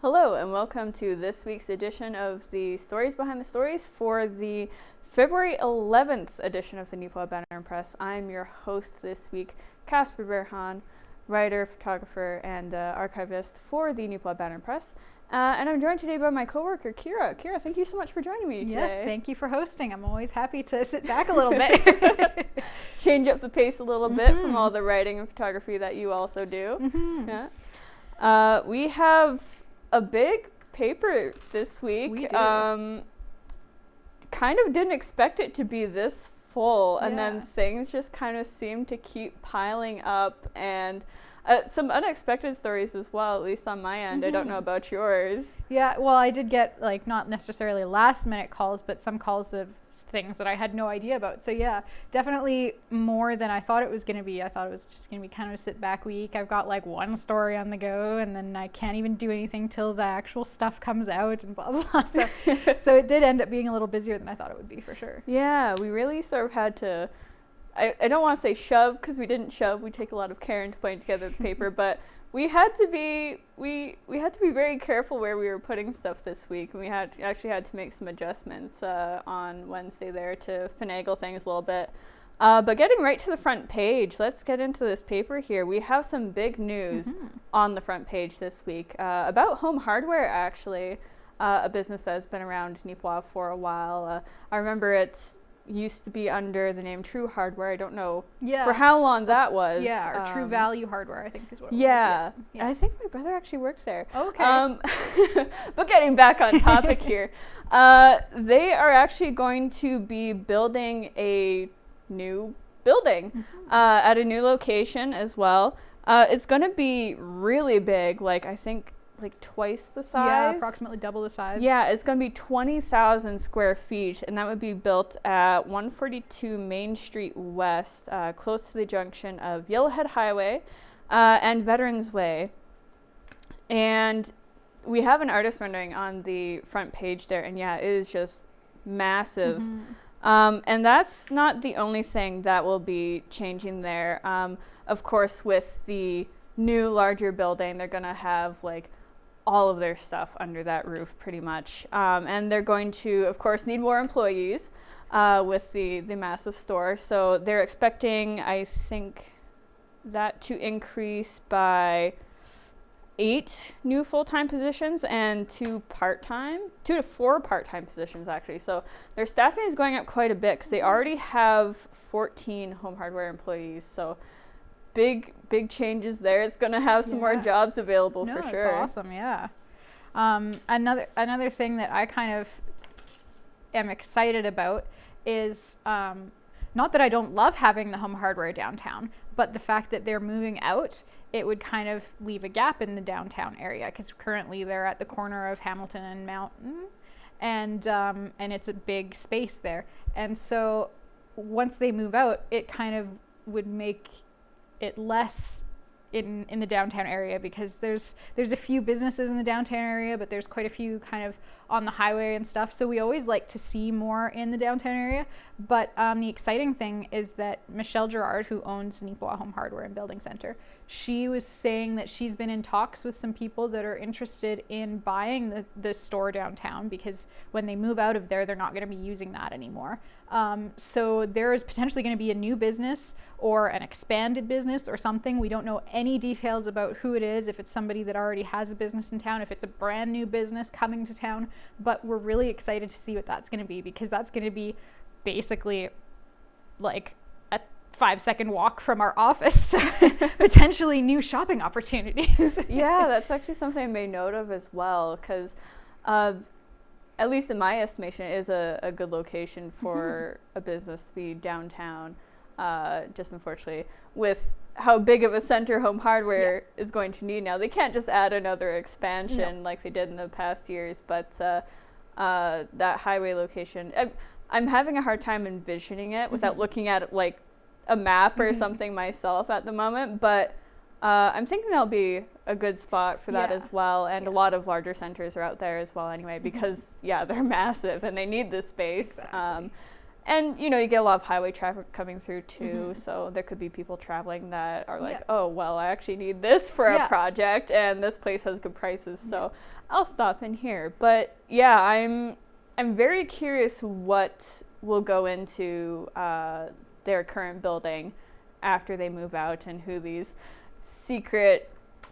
Hello and welcome to this week's edition of the Stories Behind the Stories for the February 11th edition of the Neepawa Banner Press. I'm your host this week, Casper Wehrhahn, writer, photographer, and archivist for the Neepawa Banner Press. And I'm joined today by my coworker, Kira. Kira, thank you so much for joining me today. Yes, thank you for hosting. I'm always happy to sit back a little bit. Change up the pace a little bit from all the writing and photography that you also do. Yeah. We have a big paper this week. We do. Kind of didn't expect it to be this full, and then things just kind of seem to keep piling up, and some unexpected stories as well, at least on my end. I don't know about yours. Yeah, well, I did get, like, not necessarily last minute calls, but some calls of things that I had no idea about. So yeah, definitely more than I thought it was going to be. I thought it was just going to be kind of a sit back week. I've got like one story on the go, and then I can't even do anything till the actual stuff comes out and blah, blah, blah. So it did end up being a little busier than I thought it would be, for sure. Yeah, we really sort of had to, I don't want to say shove, because we didn't shove. We take a lot of care into putting together the paper, but we had to be very careful where we were putting stuff this week, and we actually had to make some adjustments on Wednesday there to finagle things a little bit. But getting right to the front page, let's get into this paper here. We have some big news on the front page this week about home hardware, actually, a business that has been around Neepawa for a while. I remember it used to be under the name True Hardware. I don't know for how long that was. Yeah, or True Value Hardware, I think is what it was. Yeah, I think my brother actually works there. Okay. But getting back on topic here, they are actually going to be building a new building at a new location as well. It's going to be really big, like I think like twice the size. Yeah, approximately double the size. Yeah, it's going to be 20,000 square feet, and that would be built at 142 Main Street West, close to the junction of Yellowhead Highway and Veterans Way. And we have an artist rendering on the front page there, and yeah, it is just massive. And that's not the only thing that will be changing there. Of course, with the new, larger building, they're going to have like all of their stuff under that roof pretty much. And they're going to, of course, need more employees with the massive store. So they're expecting, I think, that to increase by 8 new full-time positions and 2 to 4 part-time positions, actually. So their staffing is going up quite a bit because they already have 14 home hardware employees. So big changes there. It's going to have some more jobs available for sure. That's awesome. Yeah. Another thing that I kind of am excited about is not that I don't love having the home hardware downtown, but the fact that they're moving out, it would kind of leave a gap in the downtown area, because currently they're at the corner of Hamilton and Mountain, and it's a big space there. And so once they move out, it kind of would make it less in the downtown area, because there's a few businesses in the downtown area, but there's quite a few kind of on the highway and stuff. So we always like to see more in the downtown area. But the exciting thing is that Michelle Gerard, who owns Neepawa Home Hardware and Building Center, she was saying that she's been in talks with some people that are interested in buying the store downtown, because when they move out of there, they're not going to be using that anymore. So there is potentially going to be a new business or an expanded business or something. We don't know any details about who it is, if it's somebody that already has a business in town, if it's a brand new business coming to town, but we're really excited to see what that's going to be, because that's going to be basically like a 5-second walk from our office, potentially new shopping opportunities. Yeah, that's actually something I made note of as well, because at least in my estimation, it is a good location for a business to be downtown. Just unfortunately, with how big of a center home hardware is going to need now, they can't just add another expansion like they did in the past years. But that highway location, I'm having a hard time envisioning it without looking at like a map or something myself at the moment. But I'm thinking that'll be a good spot for that as well. And a lot of larger centers are out there as well anyway, because they're massive and they need this space. Exactly. And, you get a lot of highway traffic coming through too. So there could be people traveling that are like, oh, well, I actually need this for a project and this place has good prices. So I'll stop in here. But yeah, I'm very curious what will go into their current building after they move out, and who these secret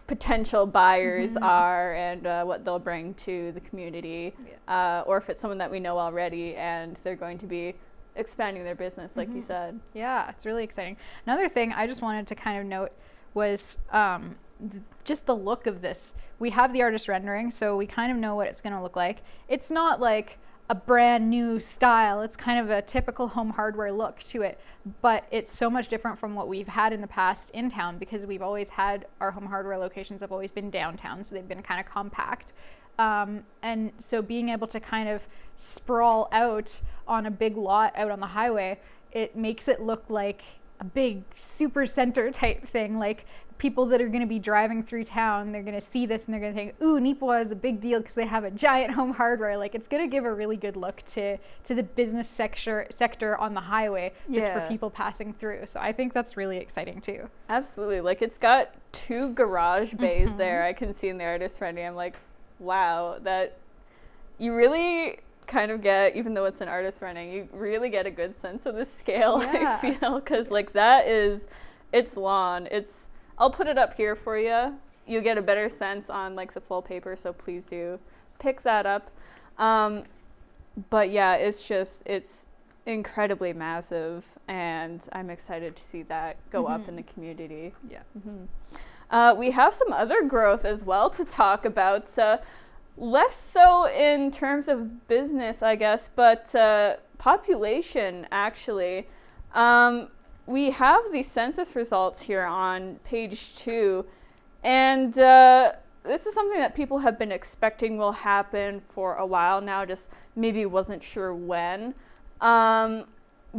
potential buyers are, and what they'll bring to the community, or if it's someone that we know already and they're going to be expanding their business, like you said. Yeah, it's really exciting. Another thing I just wanted to kind of note was just the look of this. We have the artist rendering, so we kind of know what it's going to look like. It's not like a brand new style. It's kind of a typical home hardware look to it, but it's so much different from what we've had in the past in town, because we've always had our home hardware locations have always been downtown, so they've been kind of compact. And so being able to kind of sprawl out on a big lot out on the highway, it makes it look like a big super center type thing. Like, people that are going to be driving through town, they're going to see this and they're going to think, ooh, Neepawa is a big deal because they have a giant home hardware. Like, it's going to give a really good look to the business sector on the highway, just for people passing through. So I think that's really exciting too. Absolutely. Like, it's got 2 garage bays there. I can see in the artist rendering. I'm like, wow, that you really kind of get, even though it's an artist rendering, you really get a good sense of the scale. I feel, because like that is, it's lawn. I'll put it up here for you. You get a better sense on like the full paper, so please do pick that up. But yeah, it's incredibly massive, and I'm excited to see that go up in the community. Yeah. We have some other growth as well to talk about. Less so in terms of business, I guess, but population, actually. We have the census results here on page 2, and this is something that people have been expecting will happen for a while now, just maybe wasn't sure when. But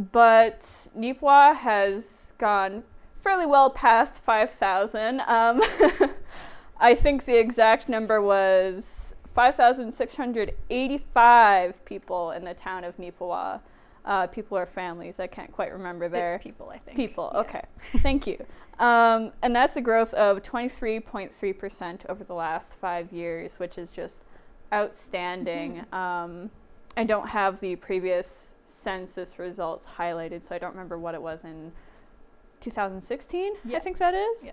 Neepawa has gone fairly well past 5,000. I think the exact number was 5,685 people in the town of Neepawa. People or families, I can't quite remember there. It's people, I think. People, okay. Thank you. And that's a growth of 23.3% over the last 5 years, which is just outstanding. I don't have the previous census results highlighted, so I don't remember what it was in 2016, I think that is.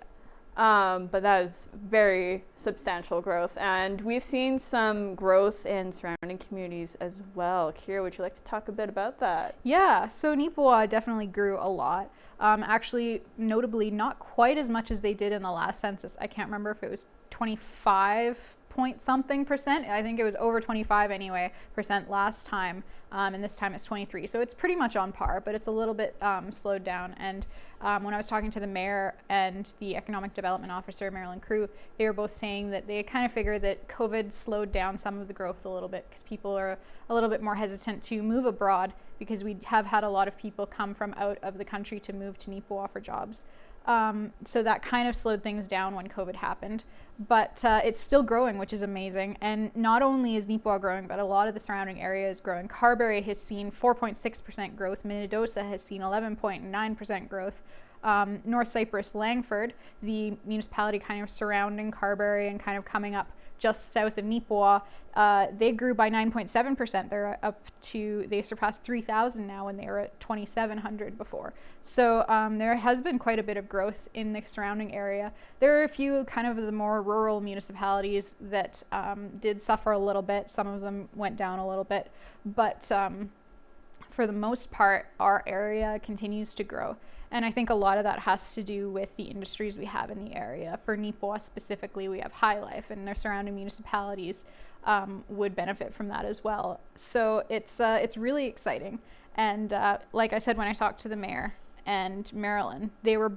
But that is very substantial growth, and we've seen some growth in surrounding communities as well. Kira, would you like to talk a bit about that? Yeah, so Neepawa definitely grew a lot. Actually, notably, not quite as much as they did in the last census. I can't remember if it was 25 point something percent. I think it was over 25 anyway percent last time, and this time it's 23. So it's pretty much on par, but it's a little bit slowed down. And when I was talking to the mayor and the economic development officer, Marilyn Crew, they were both saying that they kind of figure that COVID slowed down some of the growth a little bit, because people are a little bit more hesitant to move abroad, because we have had a lot of people come from out of the country to move to Neepawa for jobs. So that kind of slowed things down when COVID happened, but it's still growing, which is amazing. And not only is Neepawa growing, but a lot of the surrounding area is growing. Carberry has seen 4.6% growth. Manitoba has seen 11.9% growth. North Cyprus, Langford, the municipality kind of surrounding Carberry and kind of coming up just south of Neepawa, they grew by 9.7%. They're they surpassed 3,000 now, and they were at 2,700 before. So there has been quite a bit of growth in the surrounding area. There are a few kind of the more rural municipalities that did suffer a little bit. Some of them went down a little bit, but for the most part, our area continues to grow. And I think a lot of that has to do with the industries we have in the area. For Neepawa specifically, we have High Life, and their surrounding municipalities would benefit from that as well. So it's really exciting. And like I said, when I talked to the mayor and Marilyn, they were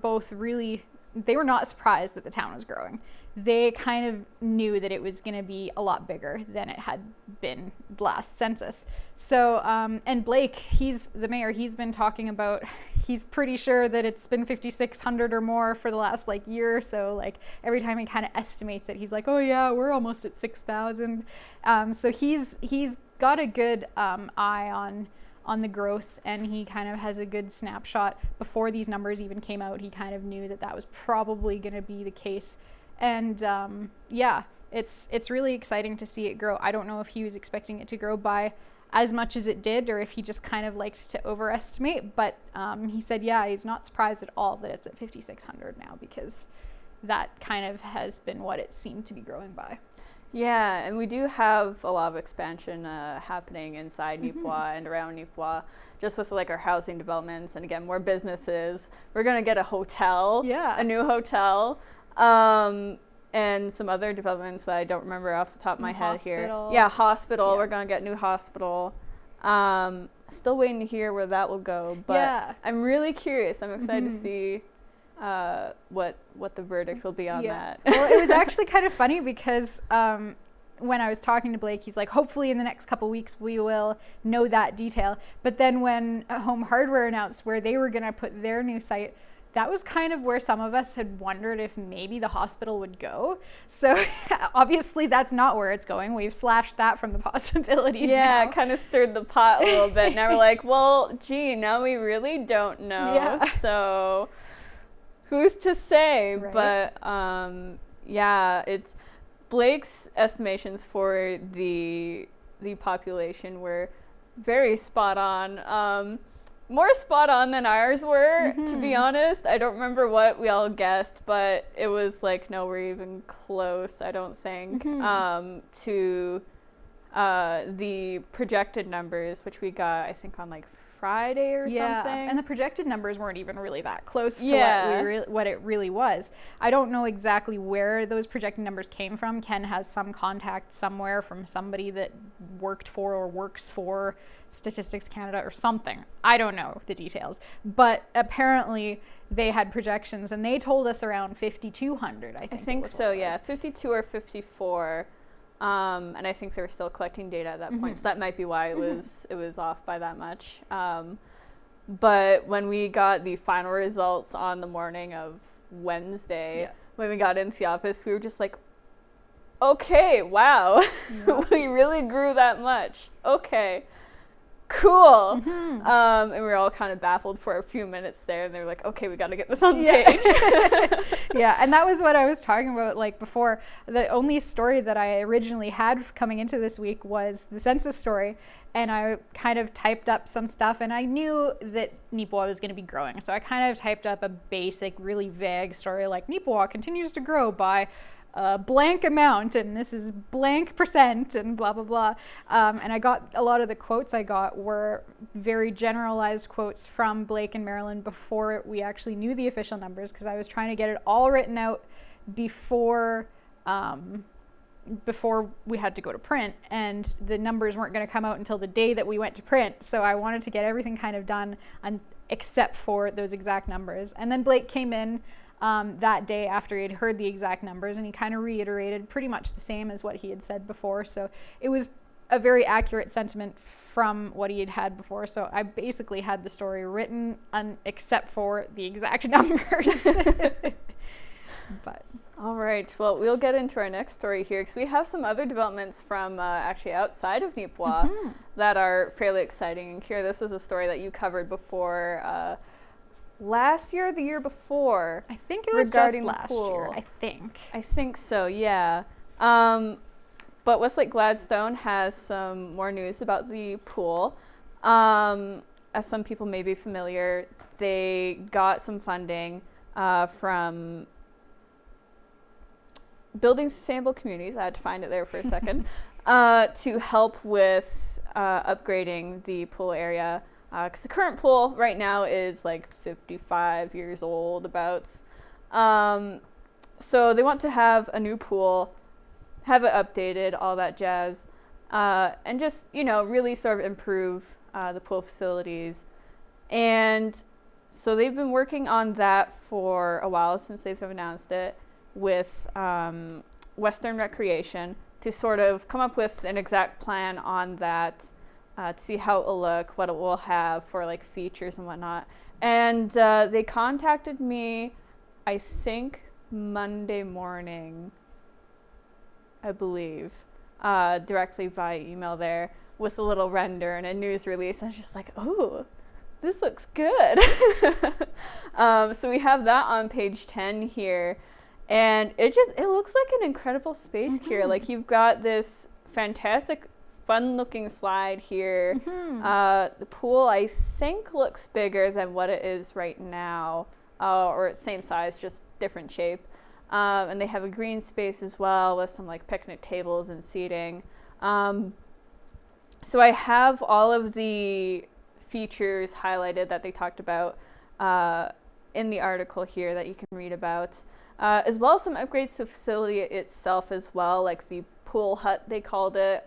not surprised that the town was growing. They kind of knew that it was going to be a lot bigger than it had been last census. So, and Blake, he's the mayor, he's been talking about, he's pretty sure that it's been 5,600 or more for the last year or so. Every time he kind of estimates it, he's like, oh yeah, we're almost at 6,000. So he's got a good eye on the growth, and he kind of has a good snapshot before these numbers even came out. He kind of knew that that was probably going to be the case. And yeah, it's really exciting to see it grow. I don't know if he was expecting it to grow by as much as it did, or if he just kind of liked to overestimate, but he said, yeah, he's not surprised at all that it's at 5,600 now, because that kind of has been what it seemed to be growing by. Yeah, and we do have a lot of expansion happening inside Neepawa and around Neepawa, just with like our housing developments, and again, more businesses. We're going to get a hotel, a new hotel, and some other developments that I don't remember off the top of my head here. Yeah, hospital. Yeah. We're going to get a new hospital. Still waiting to hear where that will go, but I'm really curious. I'm excited to see what the verdict will be on that. Well, it was actually kind of funny because when I was talking to Blake, he's like, hopefully in the next couple weeks we will know that detail. But then when Home Hardware announced where they were going to put their new site, that was kind of where some of us had wondered if maybe the hospital would go. So obviously that's not where it's going. We've slashed that from the possibilities. Yeah, kind of stirred the pot a little bit. Now we're like, well, gee, now we really don't know. Yeah. So who's to say? Right. But yeah, it's Blake's estimations for the population were very spot on. More spot on than ours were, to be honest. I don't remember what we all guessed, but it was like nowhere even close, I don't think, to the projected numbers, which we got, I think, on like Friday or something. And the projected numbers weren't even really that close to what it really was. I don't know exactly where those projected numbers came from. Ken has some contact somewhere from somebody that worked for or works for Statistics Canada or something. I don't know the details, but apparently they had projections and they told us around 5,200. I think so. Yeah, 52 or 54. And I think they were still collecting data at that point, so that might be why it was off by that much. But when we got the final results on the morning of Wednesday, when we got into the office, we were just like, okay, wow, we really grew that much. Okay, cool. And we were all kind of baffled for a few minutes there, and they were like, okay, we got to get this on the page. Yeah, and that was what I was talking about like before. The only story that I originally had coming into this week was the census story, and I kind of typed up some stuff, and I knew that Neepawa was going to be growing, so I kind of typed up a basic, really vague story like Neepawa continues to grow by a blank amount, and this is blank percent, and blah blah blah. And I got a lot of the quotes I got were very generalized quotes from Blake and Marilyn before we actually knew the official numbers, because I was trying to get it all written out before we had to go to print, and the numbers weren't going to come out until the day that we went to print. So I wanted to get everything kind of done except for those exact numbers. And then Blake came in that day after he had heard the exact numbers, and he kind of reiterated pretty much the same as what he had said before. So it was a very accurate sentiment from what he had had before. So I basically had the story written except for the exact numbers. But all right, well, we'll get into our next story here, because we have some other developments from actually outside of Neepawa that are fairly exciting. And Kira, this is a story that you covered before last year or the year before. I think it was just last year. I think so, yeah. But Westlake Gladstone has some more news about the pool. As some people may be familiar, they got some funding from Building Sustainable Communities. I had to find it there for a second. To help with upgrading the pool area. Because the current pool right now is like 55 years old, abouts. So they want to have a new pool, have it updated, all that jazz, and just, really sort of improve the pool facilities. And so they've been working on that for a while, since they've announced it, with Western Recreation, to sort of come up with an exact plan on that, to see how it will look, what it will have for like features and whatnot. And they contacted me, I think Monday morning, I believe, directly via email there, with a little render and a news release. I was just like, ooh, this looks good. So we have that on page 10 here. And it looks like an incredible space here. Like, you've got this fantastic, fun-looking slide here. The pool, I think, looks bigger than what it is right now, or it's same size, just different shape. And they have a green space as well with some like picnic tables and seating. So I have all of the features highlighted that they talked about in the article here that you can read about. As well as some upgrades to the facility itself as well, like the pool hut, they called it.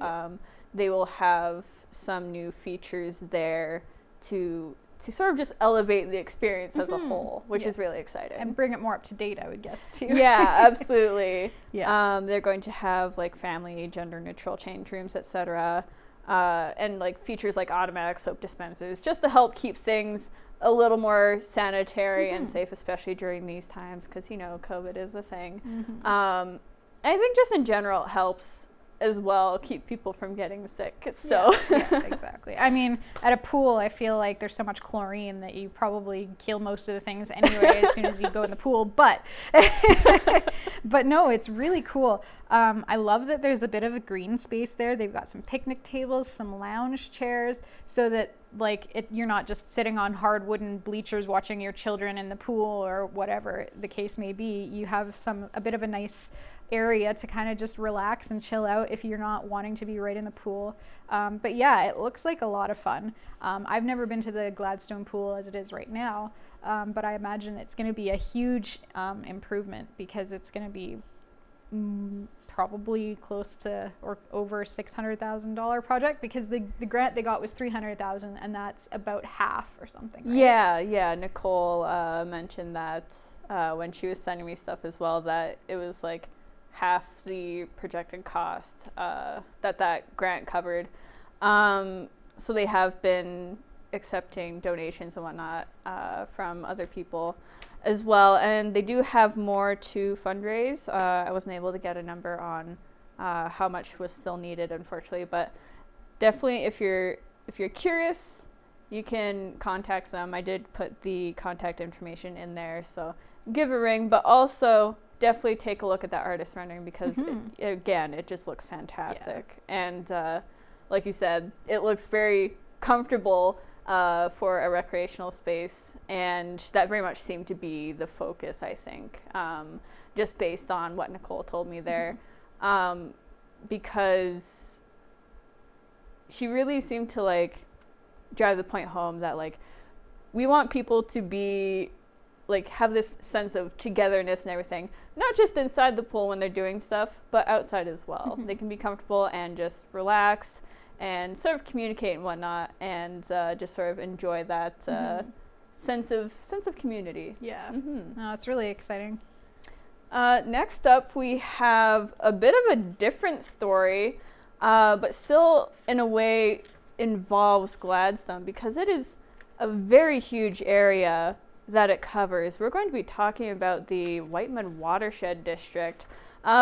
They will have some new features there to sort of just elevate the experience as a whole, which is really exciting. And bring it more up to date, I would guess, too. Yeah, absolutely. They're going to have like family, gender neutral change rooms, etc. And like features like automatic soap dispensers, just to help keep things a little more sanitary and safe, especially during these times, because, you know, COVID is a thing. I think just in general it helps as well keep people from getting sick. So yeah, exactly. I mean, at a pool, I feel like there's so much chlorine that you probably kill most of the things anyway as soon as you go in the pool. But no, it's really cool. I love that there's a bit of a green space there. They've got some picnic tables, some lounge chairs, so that like you're not just sitting on hard wooden bleachers watching your children in the pool or whatever the case may be. You have a bit of a nice area to kind of just relax and chill out if you're not wanting to be right in the pool. But yeah, it looks like a lot of fun. I've never been to the Gladstone pool as it is right now, but I imagine it's going to be a huge improvement, because it's going to be probably close to or over $600,000 project, because the grant they got was $300,000, and that's about half or something, right? Yeah, Nicole mentioned that when she was sending me stuff as well, that it was like half the projected cost that grant covered. So they have been accepting donations and whatnot from other people as well, and they do have more to fundraise. I wasn't able to get a number on how much was still needed, unfortunately, but definitely if you're curious, you can contact them. I did put the contact information in there, so give a ring, but also definitely take a look at that artist rendering, because it just looks fantastic. And like you said, it looks very comfortable for a recreational space, and that very much seemed to be the focus, I think, just based on what Nicole told me there, because she really seemed to like drive the point home that like we want people to be like have this sense of togetherness and everything, not just inside the pool when they're doing stuff, but outside as well. They can be comfortable and just relax and sort of communicate and whatnot, and just sort of enjoy that sense of community. Yeah. No, it's really exciting. Next up, we have a bit of a different story, but still in a way involves Gladstone, because it is a very huge area that it covers. We're going to be talking about the Whiteman Watershed District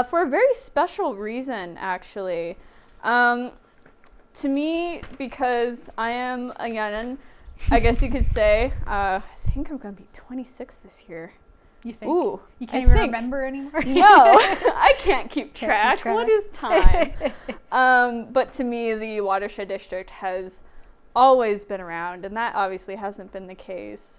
for a very special reason, actually. To me, because I am a young'un, I guess you could say. I think I'm going to be 26 this year. You think? Ooh, you can't even remember anymore? No, I can't keep track. What is time? But to me, the Watershed District has always been around, and that obviously hasn't been the case.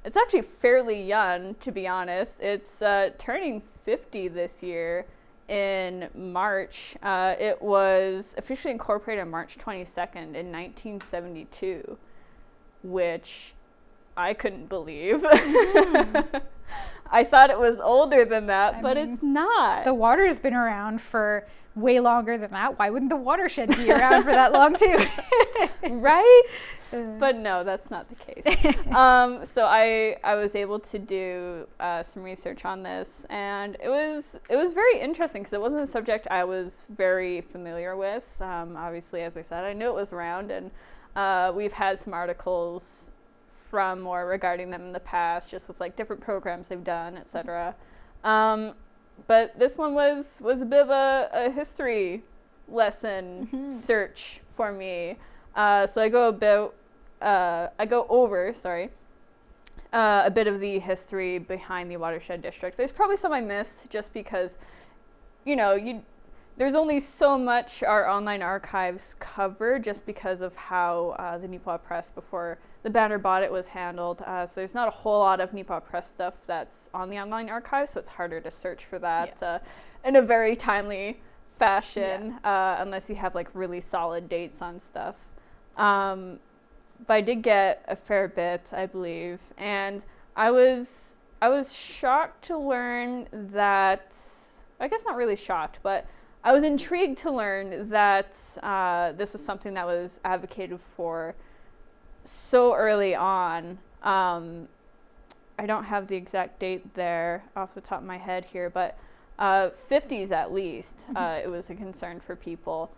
It's actually fairly young, to be honest. It's turning 50 this year in March. It was officially incorporated on March 22nd in 1972, which I couldn't believe. I thought it was older than that, but it's not. The water's been around for way longer than that. Why wouldn't the watershed be around for that long too? Right? But no, that's not the case. So I was able to do some research on this, and it was very interesting, because it wasn't a subject I was very familiar with. Obviously, as I said, I knew it was around, and we've had some articles from or regarding them in the past, just with like different programs they've done, etc. But this one was a bit of a history lesson search for me. So I go over a bit of the history behind the Watershed District. There's probably some I missed just because, there's only so much our online archives cover just because of how the Neepawa Press, before the Banner bought it, was handled. So there's not a whole lot of Neepawa Press stuff that's on the online archive, so it's harder to search for that in a very timely fashion, unless you have like really solid dates on stuff. But I did get a fair bit, I believe, and I was shocked to learn that, I guess not really shocked, but I was intrigued to learn that this was something that was advocated for so early on. I don't have the exact date there off the top of my head here, but 50s at least, it was a concern for people.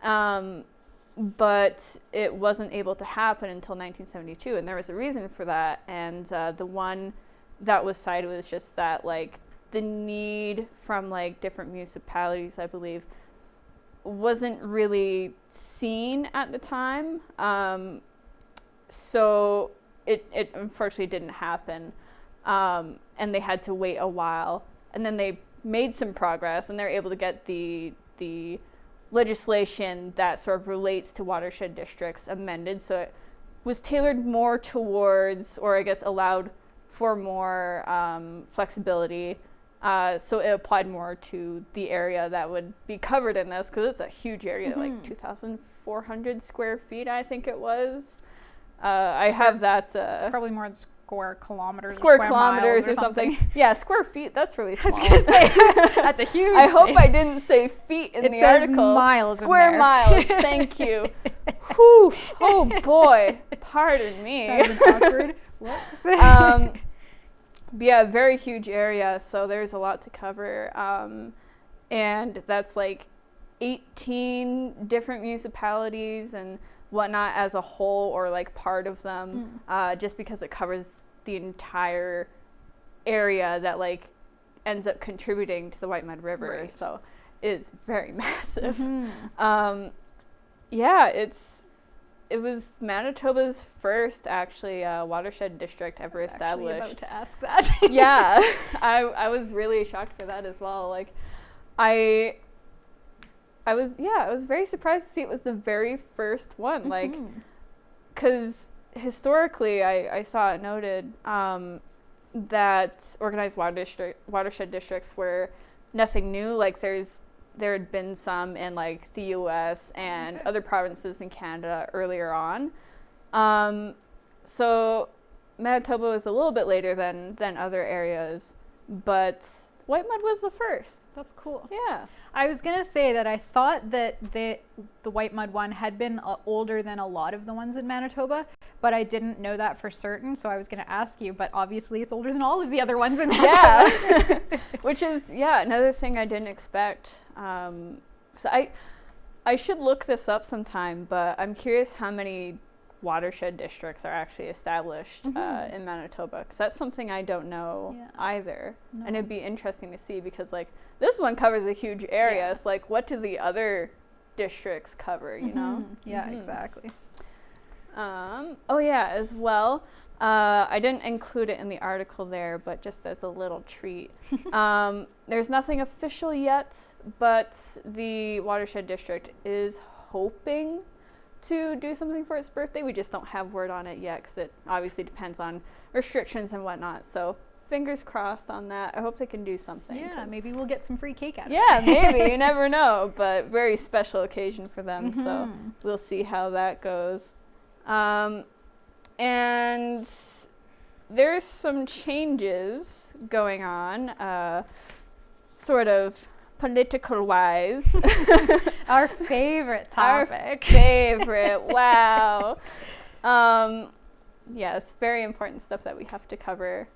But it wasn't able to happen until 1972, and there was a reason for that. And the one that was cited was just that, like, the need from like different municipalities, I believe, wasn't really seen at the time. So it unfortunately didn't happen. And they had to wait a while. And then they made some progress, and they're able to get the legislation that sort of relates to watershed districts amended. So it was tailored more towards, or I guess allowed for more flexibility. So it applied more to the area that would be covered in this, because it's a huge area, like 2,400 square feet, I think it was. I have that. Probably more than square kilometers. Square kilometers or something. Yeah, square feet, that's really small. I was going to say, that's a huge I hope I didn't say feet in the article. It says miles Square in there. miles, thank you. Whew, oh boy, pardon me. That was awkward. Whoops. But yeah, very huge area, so there's a lot to cover. And that's like 18 different municipalities and whatnot as a whole, or like part of them, just because it covers the entire area that like ends up contributing to the Whiteman River. Right. So it is very massive. It was Manitoba's first, actually, watershed district ever established. About to ask that. Yeah, I was really shocked for that as well. Like, I was very surprised to see it was the very first one. Like, because historically, I saw it noted that organized watershed districts were nothing new. Like, there had been some in like the U.S. and other provinces in Canada earlier on. So Manitoba was a little bit later than other areas, but Whiteman was the first. That's cool. Yeah. I was going to say that I thought that the White Mud one had been older than a lot of the ones in Manitoba, but I didn't know that for certain, so I was going to ask you, but obviously it's older than all of the other ones in Manitoba. Yeah. Which is, another thing I didn't expect. So I should look this up sometime, but I'm curious how many watershed districts are actually established in Manitoba, because that's something I don't know either. No. And it'd be interesting to see, because like this one covers a huge area. So like, what do the other districts cover, you know? Yeah, exactly. As well, I didn't include it in the article there, but just as a little treat, there's nothing official yet, but the watershed district is hoping to do something for its birthday. We just don't have word on it yet, because it obviously depends on restrictions and whatnot. So fingers crossed on that. I hope they can do something. Yeah, maybe we'll get some free cake out of it. Yeah, maybe. You never know. But very special occasion for them. So we'll see how that goes. And there's some changes going on, sort of political-wise. Our favorite topic. Our favorite. Wow. Yes, very important stuff that we have to cover.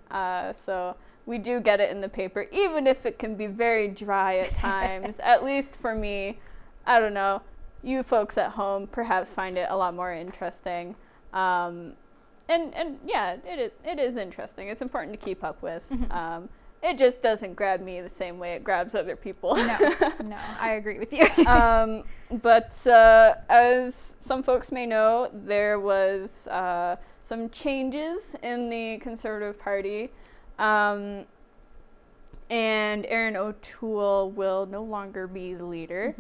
So we do get it in the paper, even if it can be very dry at times. At least for me. I don't know. You folks at home perhaps find it a lot more interesting. And yeah, it is interesting. It's important to keep up with. it just doesn't grab me the same way it grabs other people. No, I agree with you. But as some folks may know, there was some changes in the Conservative Party. And Aaron O'Toole will no longer be the leader.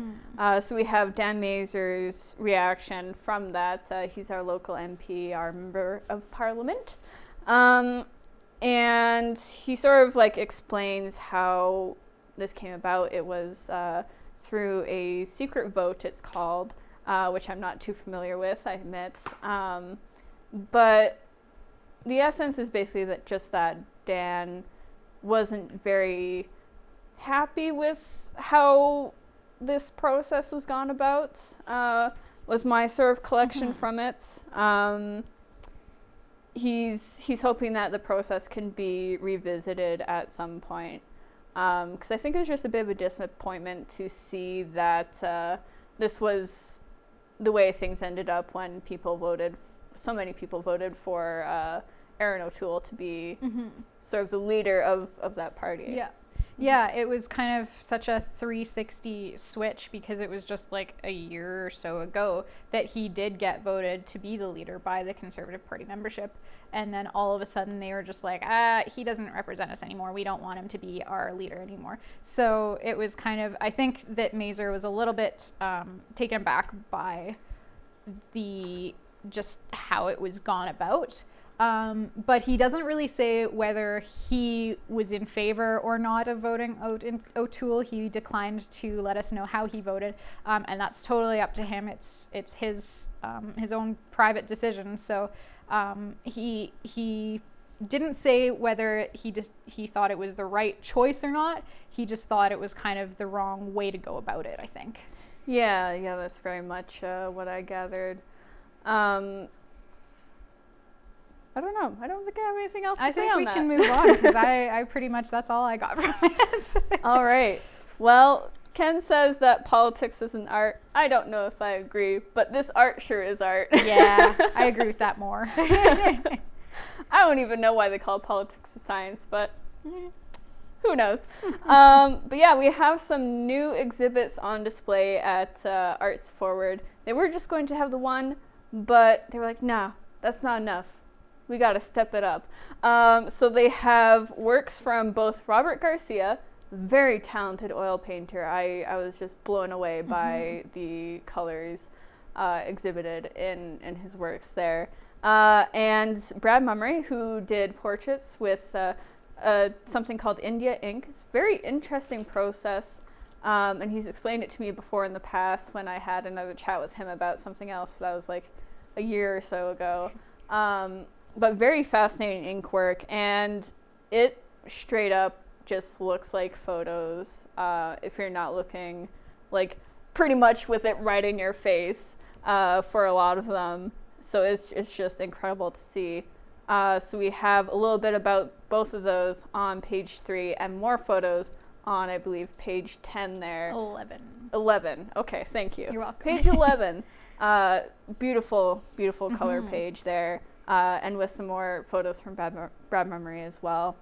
So we have Dan Mazur's reaction from that. He's our local MP, our member of parliament. And he sort of like explains how this came about. It was through a secret vote, it's called, which I'm not too familiar with, I admit. But the essence is basically that Dan wasn't very happy with how this process was gone about, was my sort of collection from it. He's hoping that the process can be revisited at some point, because I think it was just a bit of a disappointment to see that this was the way things ended up when so many people voted for Aaron O'Toole to be sort of the leader of that party. Yeah, it was kind of such a 360 switch, because it was just like a year or so ago that he did get voted to be the leader by the Conservative Party membership. And then all of a sudden they were just like, he doesn't represent us anymore. We don't want him to be our leader anymore. So it was kind of, I think that Mazur was a little bit taken aback by just how it was gone about. But he doesn't really say whether he was in favor or not of voting out in O'Toole. He declined to let us know how he voted, and that's totally up to him. It's his own private decision. So he didn't say whether he thought it was the right choice or not. He just thought it was kind of the wrong way to go about it, I think. Yeah, that's very much what I gathered. I don't know. I don't think I have anything else to say on that. I think we can move on, because I pretty much, that's all I got from it. All right. Well, Ken says that politics isn't art. I don't know if I agree, but this art sure is art. Yeah, I agree with that more. I don't even know why they call politics a science, but who knows? But yeah, we have some new exhibits on display at Arts Forward. They were just going to have the one, but they were like, nah, that's not enough. We got to step it up. So they have works from both Robert Garcia, very talented oil painter. I was just blown away by the colors exhibited in his works there. And Brad Mummery, who did portraits with something called India ink. It's a very interesting process. And he's explained it to me before in the past when I had another chat with him about something else, but that was like a year or so ago. But very fascinating ink work, and it straight up just looks like photos if you're not looking like pretty much with it right in your face for a lot of them. So it's just incredible to see. So we have a little bit about both of those on page 3 and more photos on, I believe, page 10 there. 11. Okay, thank you. You're welcome. Page 11. Beautiful color page there. And with some more photos from Brad Mummery as well.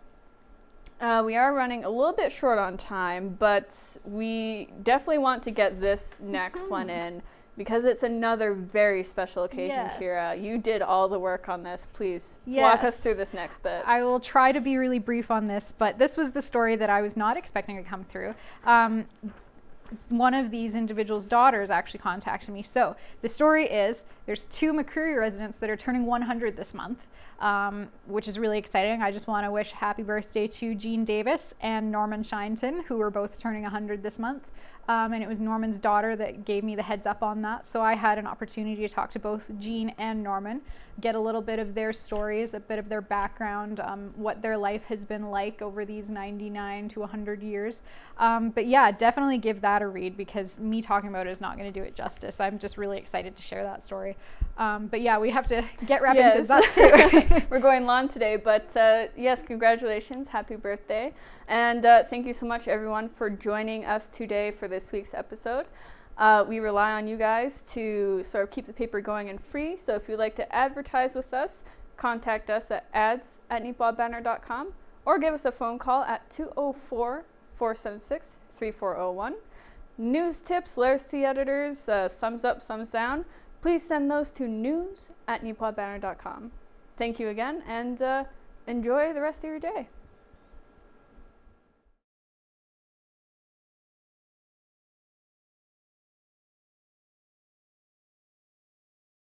We are running a little bit short on time, but we definitely want to get this next one in because it's another very special occasion, Yes. Kira. You did all the work on this. Please walk us through this next bit. I will try to be really brief on this, but this was the story that I was not expecting to come through. One of these individuals' daughters actually contacted me. So the story is there's 2 McCreary residents that are turning 100 this month, which is really exciting. I just want to wish happy birthday to Jean Davis and Norman Shinton, who are both turning 100 this month. And it was Norman's daughter that gave me the heads up on that. So I had an opportunity to talk to both Jean and Norman, get a little bit of their stories, a bit of their background, what their life has been like over these 99 to 100 years. But yeah, definitely give that a read because me talking about it is not going to do it justice. I'm just really excited to share that story. But yeah, we have to get wrapping this up too. We're going long today, but yes, congratulations. Happy birthday. And thank you so much, everyone, for joining us today for this week's episode. We rely on you guys to sort of keep the paper going and free. So if you'd like to advertise with us, contact us at ads@neepawabanner.com or give us a phone call at 204-476-3401. News tips, letters to the editors, thumbs up, thumbs down, please send those to news@neepawabanner.com. Thank you again, and enjoy the rest of your day.